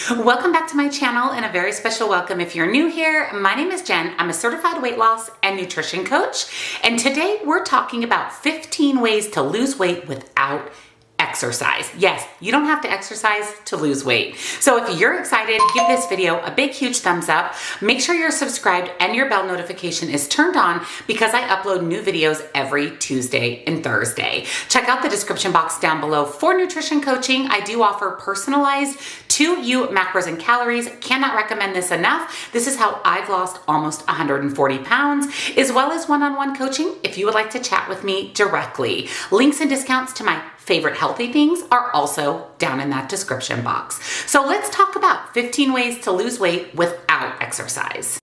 Welcome back to my channel and a very special welcome if you're new here. My name is Jen. I'm a certified weight loss and nutrition coach. And today we're talking about 15 ways to lose weight without exercise. Yes, you don't have to exercise to lose weight. So if you're excited, give this video a big, huge thumbs up. Make sure you're subscribed and your bell notification is turned on because I upload new videos every Tuesday and Thursday. Check out the description box down below for nutrition coaching. I do offer personalized to you macros and calories. Cannot recommend this enough. This is how I've lost almost 140 pounds, as well as one-on-one coaching if you would like to chat with me directly. Links and discounts to my favorite healthy things are also down in that description box. So let's talk about 15 ways to lose weight without exercise.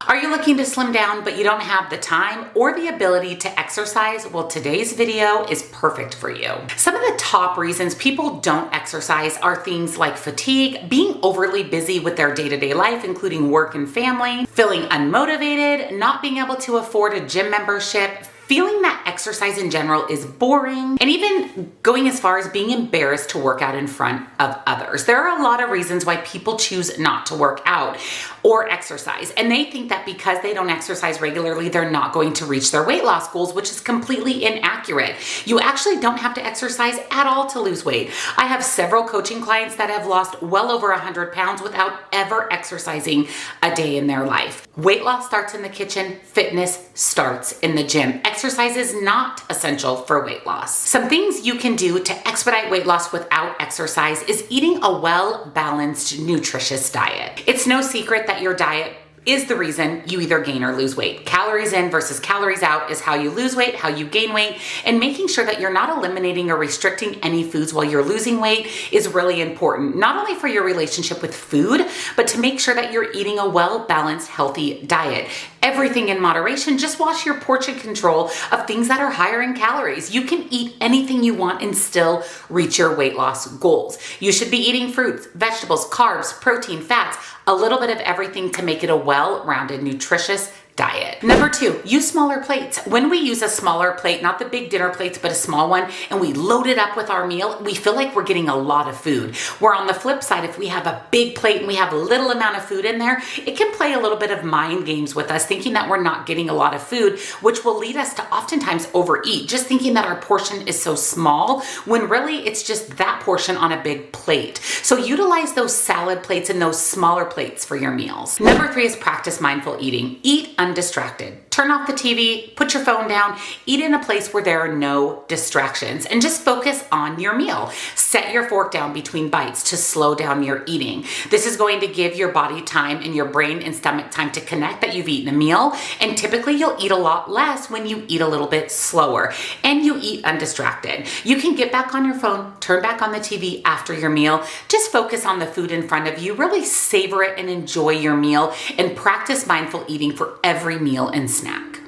Are you looking to slim down but you don't have the time or the ability to exercise? Well, today's video is perfect for you. Some of the top reasons people don't exercise are things like fatigue, being overly busy with their day-to-day life, including work and family, feeling unmotivated, not being able to afford a gym membership, feeling that exercise in general is boring, and even going as far as being embarrassed to work out in front of others. There are a lot of reasons why people choose not to work out or exercise, and they think that because they don't exercise regularly, they're not going to reach their weight loss goals, which is completely inaccurate. You actually don't have to exercise at all to lose weight. I have several coaching clients that have lost well over 100 pounds without ever exercising a day in their life. Weight loss starts in the kitchen, fitness starts in the gym. Exercise is not essential for weight loss. Some things you can do to expedite weight loss without exercise is eating a well-balanced, nutritious diet. It's no secret that your diet is the reason you either gain or lose weight. Calories in versus calories out is how you lose weight, how you gain weight, and making sure that you're not eliminating or restricting any foods while you're losing weight is really important, not only for your relationship with food, but to make sure that you're eating a well-balanced, healthy diet. Everything in moderation. Just watch your portion control of things that are higher in calories. You can eat anything you want and still reach your weight loss goals. You should be eating fruits, vegetables, carbs, protein, fats, a little bit of everything to make it a well-rounded, nutritious diet. Number 2, use smaller plates. When we use a smaller plate, not the big dinner plates, but a small one, and we load it up with our meal, we feel like we're getting a lot of food. Where on the flip side, if we have a big plate and we have a little amount of food in there, it can play a little bit of mind games with us, thinking that we're not getting a lot of food, which will lead us to oftentimes overeat, just thinking that our portion is so small, when really it's just that portion on a big plate. So utilize those salad plates and those smaller plates for your meals. Number 3 is practice mindful eating. Eat undistracted. Turn off the TV, put your phone down, eat in a place where there are no distractions, and just focus on your meal. Set your fork down between bites to slow down your eating. This is going to give your body time and your brain and stomach time to connect that you've eaten a meal, and typically you'll eat a lot less when you eat a little bit slower and you eat undistracted. You can get back on your phone, turn back on the TV after your meal, just focus on the food in front of you, really savor it and enjoy your meal, and practice mindful eating for every meal and snack.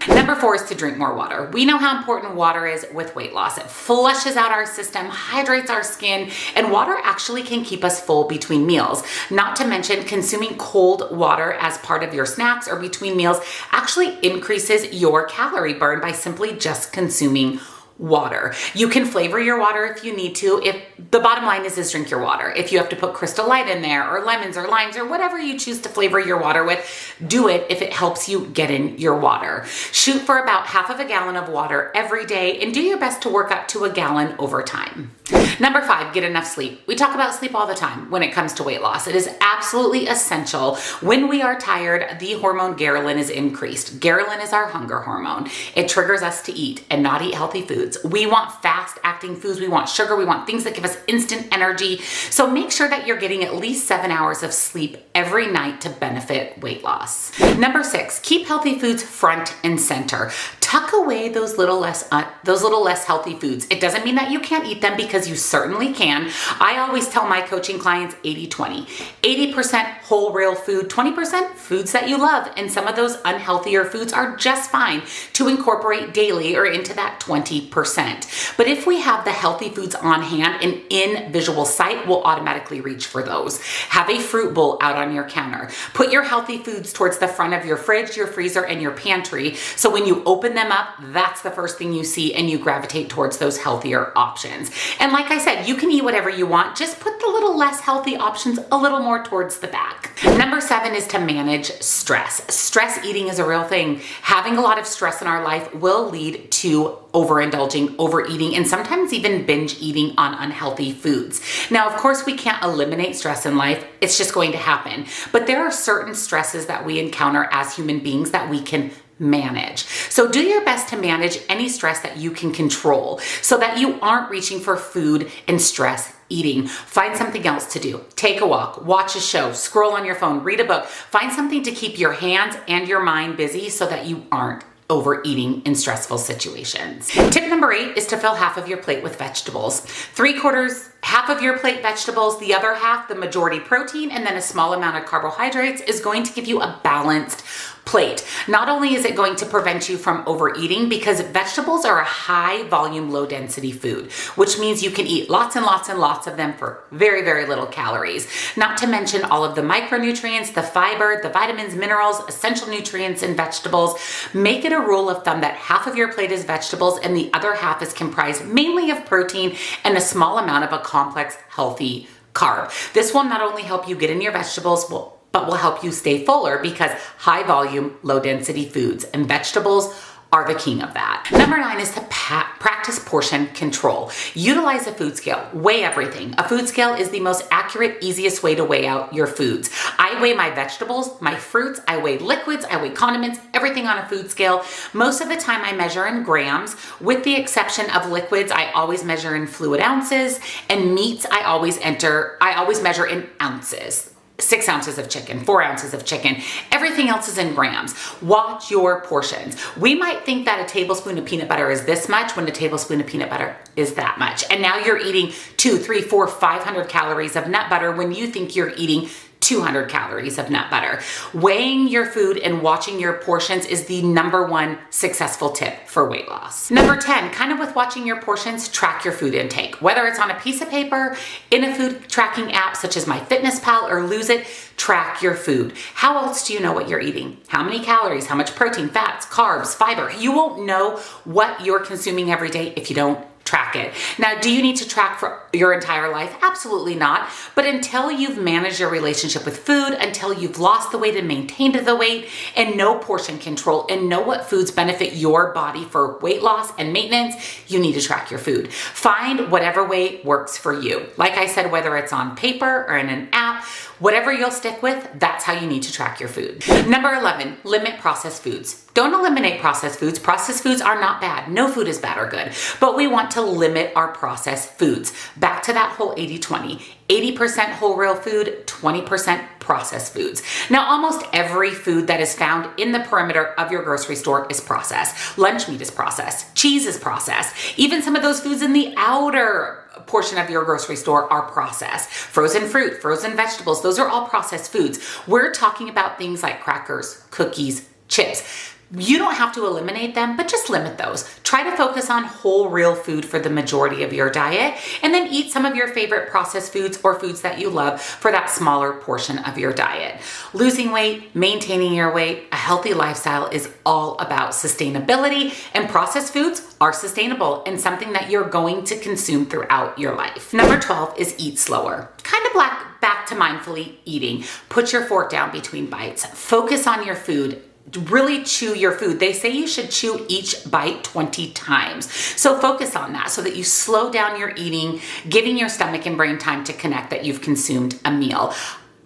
Number 4 is to drink more water. We know how important water is with weight loss. It flushes out our system, hydrates our skin, and water actually can keep us full between meals. Not to mention, consuming cold water as part of your snacks or between meals actually increases your calorie burn by simply just consuming water. You can flavor your water if you need to. If the bottom line is drink your water. If you have to put Crystal Light in there or lemons or limes or whatever you choose to flavor your water with, do it if it helps you get in your water. Shoot for about half of a gallon of water every day and do your best to work up to a gallon over time. Number 5, get enough sleep. We talk about sleep all the time when it comes to weight loss. It is absolutely essential. When we are tired, the hormone ghrelin is increased. Ghrelin is our hunger hormone. It triggers us to eat and not eat healthy foods. We want fast-acting foods. We want sugar. We want things that give us instant energy. So make sure that you're getting at least 7 hours of sleep every night to benefit weight loss. Number 6, keep healthy foods front and center. Tuck away those little less healthy foods. It doesn't mean that you can't eat them, because you certainly can. I always tell my coaching clients 80-20. 80% whole real food, 20% foods that you love, and some of those unhealthier foods are just fine to incorporate daily or into that 20%. But if we have the healthy foods on hand and in visual sight, we'll automatically reach for those. Have a fruit bowl out on your counter. Put your healthy foods towards the front of your fridge, your freezer, and your pantry, so when you open them up, that's the first thing you see and you gravitate towards those healthier options. And like I said, you can eat whatever you want, just put the little less healthy options a little more towards the back. Number 7 is to manage stress. Stress eating is a real thing. Having a lot of stress in our life will lead to overindulging, overeating, and sometimes even binge eating on unhealthy foods. Now, of course, we can't eliminate stress in life. It's just going to happen. But there are certain stresses that we encounter as human beings that we can manage. So do your best to manage any stress that you can control so that you aren't reaching for food and stress eating. Find something else to do. Take a walk, watch a show, scroll on your phone, read a book. Find something to keep your hands and your mind busy so that you aren't overeating in stressful situations. Tip number 8 is to fill half of your plate with vegetables. 3/4, half of your plate vegetables, the other half, the majority protein, and then a small amount of carbohydrates is going to give you a balanced plate. Not only is it going to prevent you from overeating, because vegetables are a high volume, low density food, which means you can eat lots and lots and lots of them for very, very little calories. Not to mention all of the micronutrients, the fiber, the vitamins, minerals, essential nutrients in vegetables. Make it a rule of thumb that half of your plate is vegetables and the other half is comprised mainly of protein and a small amount of a complex, healthy carb. This will not only help you get in your vegetables, but will help you stay fuller, because high volume, low density foods and vegetables are the king of that. Number 9 is to practice portion control. Utilize a food scale. Weigh everything. A food scale is the most accurate, easiest way to weigh out your foods. I weigh my vegetables, my fruits, I weigh liquids, I weigh condiments, everything on a food scale. Most of the time I measure in grams, with the exception of liquids. I always measure in fluid ounces, and meats I always measure in ounces. 6 ounces of chicken, 4 ounces of chicken. Everything else is in grams. Watch your portions. We might think that a tablespoon of peanut butter is this much when a tablespoon of peanut butter is that much. And now you're eating 200, 300, 400, 500 calories of nut butter when you think you're eating 200 calories of nut butter. Weighing your food and watching your portions is the number 1 successful tip for weight loss. Number 10, kind of with watching your portions, track your food intake. Whether it's on a piece of paper, in a food tracking app such as MyFitnessPal or Lose It, track your food. How else do you know what you're eating? How many calories, how much protein, fats, carbs, fiber? You won't know what you're consuming every day if you don't track it. Now, do you need to track for your entire life? Absolutely not. But until you've managed your relationship with food, until you've lost the weight and maintained the weight, and know portion control and know what foods benefit your body for weight loss and maintenance, you need to track your food. Find whatever way works for you. Like I said, whether it's on paper or in an app, whatever you'll stick with, that's how you need to track your food. Number 11, limit processed foods. Don't eliminate processed foods. Processed foods are not bad. No food is bad or good, but we want to limit our processed foods. Back to that whole 80-20. 80% whole real food, 20% processed foods. Now, almost every food that is found in the perimeter of your grocery store is processed. Lunch meat is processed. Cheese is processed. Even some of those foods in the outer portion of your grocery store are processed. Frozen fruit, frozen vegetables, those are all processed foods. We're talking about things like crackers, cookies, chips. You don't have to eliminate them, but just limit those. Try to focus on whole real food for the majority of your diet, and then eat some of your favorite processed foods or foods that you love for that smaller portion of your diet. Losing weight, maintaining your weight, a healthy lifestyle is all about sustainability, and processed foods are sustainable and something that you're going to consume throughout your life. Number 12 is eat slower. Kind of back to mindfully eating. Put your fork down between bites. Focus on your food. Really chew your food. They say you should chew each bite 20 times. So focus on that so that you slow down your eating, giving your stomach and brain time to connect that you've consumed a meal.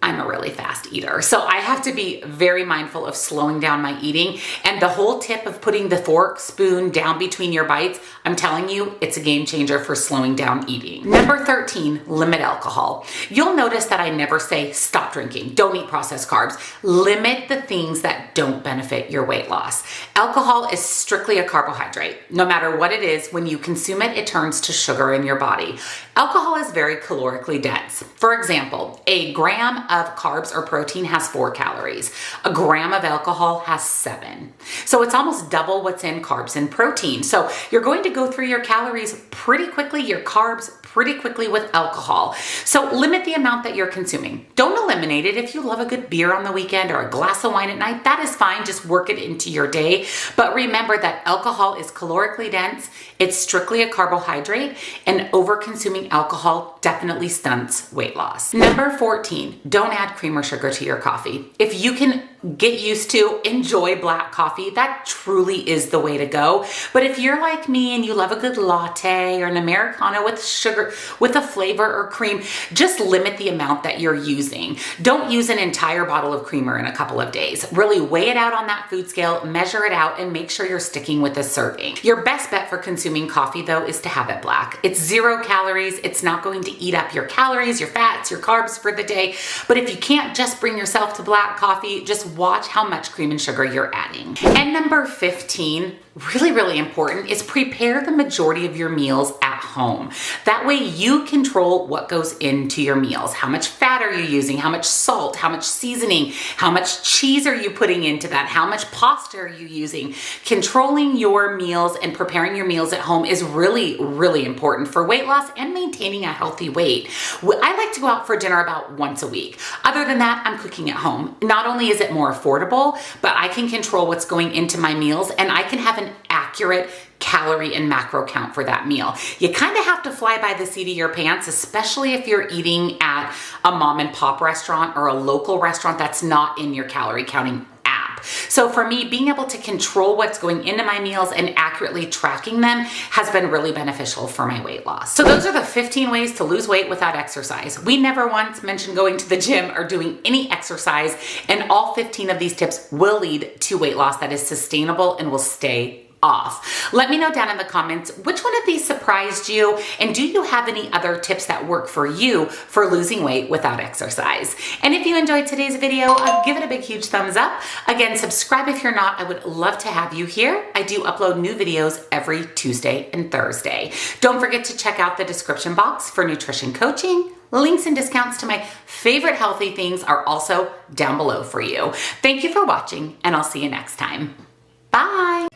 I'm a really fast eater, so I have to be very mindful of slowing down my eating. And the whole tip of putting the fork, spoon down between your bites, I'm telling you, it's a game changer for slowing down eating. Number 13, limit alcohol. You'll notice that I never say stop drinking, don't eat processed carbs. Limit the things that don't benefit your weight loss. Alcohol is strictly a carbohydrate. No matter what it is, when you consume it, it turns to sugar in your body. Alcohol is very calorically dense. For example, a gram of carbs or protein has 4 calories. A gram of alcohol has 7. So it's almost double what's in carbs and protein. So you're going to go through your calories pretty quickly, your carbs pretty quickly with alcohol. So limit the amount that you're consuming. Don't eliminate it. If you love a good beer on the weekend or a glass of wine at night, that is fine. Just work it into your day. But remember that alcohol is calorically dense. It's strictly a carbohydrate, and over-consuming alcohol definitely stunts weight loss. Number 14, don't add cream or sugar to your coffee. If you can get used to enjoy black coffee, that truly is the way to go. But if you're like me and you love a good latte or an Americano with sugar, with a flavor or cream, just limit the amount that you're using. Don't use an entire bottle of creamer in a couple of days. Really weigh it out on that food scale, measure it out, and make sure you're sticking with the serving. Your best bet for consuming coffee though is to have it black. It's 0 calories. It's not going to eat up your calories, your fats, your carbs for the day. But if you can't just bring yourself to black coffee, just watch how much cream and sugar you're adding. And number 15, really important, is prepare the majority of your meals at home. That way you control what goes into your meals. How much fat are you using? How much salt? How much seasoning? How much cheese are you putting into that? How much pasta are you using? Controlling your meals and preparing your meals at home is really important for weight loss and maintaining a healthy weight. I like to go out for dinner about once a week. Other than that, I'm cooking at home. Not only is it more affordable, but I can control what's going into my meals, and I can have an accurate calorie and macro count for that meal. You kind of have to fly by the seat of your pants, especially if you're eating at a mom and pop restaurant or a local restaurant that's not in your calorie counting app. So for me, being able to control what's going into my meals and accurately tracking them has been really beneficial for my weight loss. So those are the 15 ways to lose weight without exercise. We never once mentioned going to the gym or doing any exercise, and all 15 of these tips will lead to weight loss that is sustainable and will stay off. Let me know down in the comments which one of these surprised you, and do you have any other tips that work for you for losing weight without exercise? And if you enjoyed today's video, give it a big huge thumbs up. Again, subscribe if you're not. I would love to have you here. I do upload new videos every Tuesday and Thursday. Don't forget to check out the description box for nutrition coaching. Links and discounts to my favorite healthy things are also down below for you. Thank you for watching, and I'll see you next time. Bye.